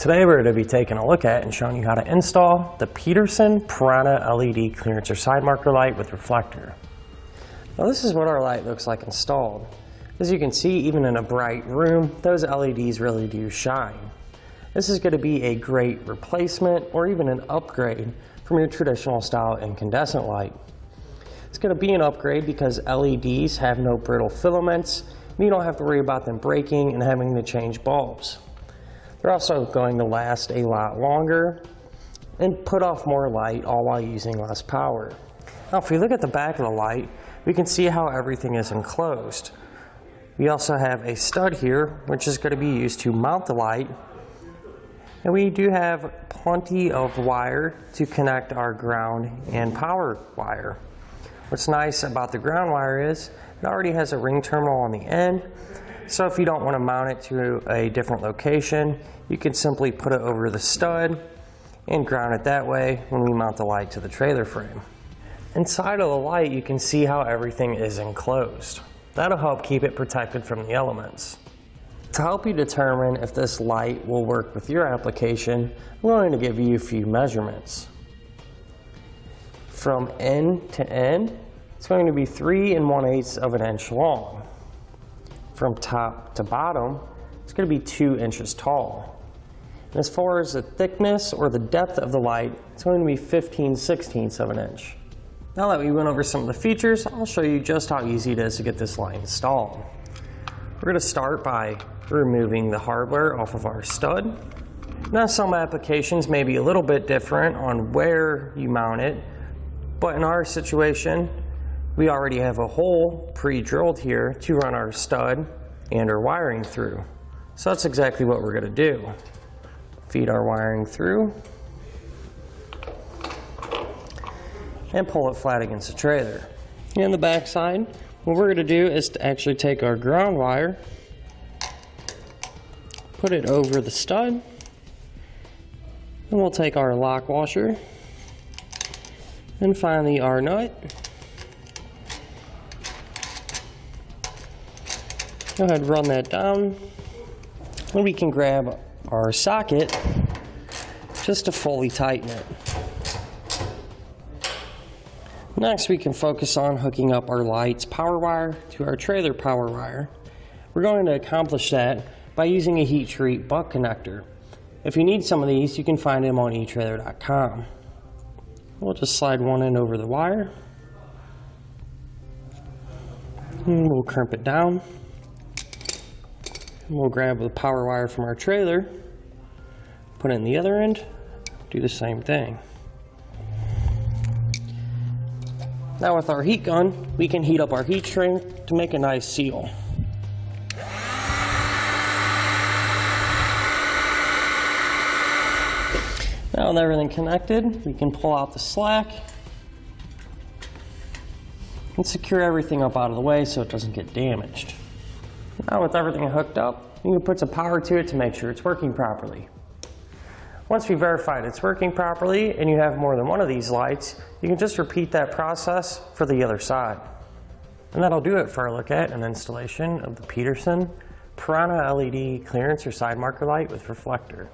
Today we're going to be taking a look at and showing you how to install the Peterson Piranha LED clearance or side marker light with reflector. Now this is what our light looks like installed. As you can see, even in a bright room, those LEDs really do shine. This is going to be a great replacement or even an upgrade from your traditional style incandescent light. It's going to be an upgrade because LEDs have no brittle filaments, and you don't have to worry about them breaking and having to change bulbs. They're also going to last a lot longer and put off more light, all while using less power. Now if we look at the back of the light, we can see how everything is enclosed. We also have a stud here, which is going to be used to mount the light. And we do have plenty of wire to connect our ground and power wire. What's nice about the ground wire is it already has a ring terminal on the end. So if you don't want to mount it to a different location, you can simply put it over the stud and ground it that way when we mount the light to the trailer frame. Inside of the light, you can see how everything is enclosed. That'll help keep it protected from the elements. To help you determine if this light will work with your application, I'm going to give you a few measurements. From end to end, it's going to be 3 1/8 of an inch long. From top to bottom, it's going to be 2 inches tall. And as far as the thickness or the depth of the light, it's going to be 15/16 of an inch. Now that we went over some of the features, I'll show you just how easy it is to get this light installed. We're going to start by removing the hardware off of our stud. Now some applications may be a little bit different on where you mount it, but in our situation, we already have a hole pre-drilled here to run our stud and our wiring through. So that's exactly what we're going to do. Feed our wiring through and pull it flat against the trailer. And the back side, what we're going to do is to actually take our ground wire, put it over the stud, and we'll take our lock washer and finally our nut. Go ahead and run that down. And we can grab our socket just to fully tighten it. Next, we can focus on hooking up our light's power wire to our trailer power wire. We're going to accomplish that by using a heat treat buck connector. If you need some of these, you can find them on Etrailer.com. We'll just slide one end over the wire. And we'll crimp it down. We'll grab the power wire from our trailer, put it in the other end, do the same thing. Now with our heat gun, we can heat up our heat shrink to make a nice seal. Now with everything connected, we can pull out the slack and secure everything up out of the way so it doesn't get damaged. Now with everything hooked up, you can put some power to it to make sure it's working properly. Once we've verified it's working properly and you have more than one of these lights, you can just repeat that process for the other side. And that'll do it for our look at and installation of the Peterson Piranha LED clearance or side marker light with reflector.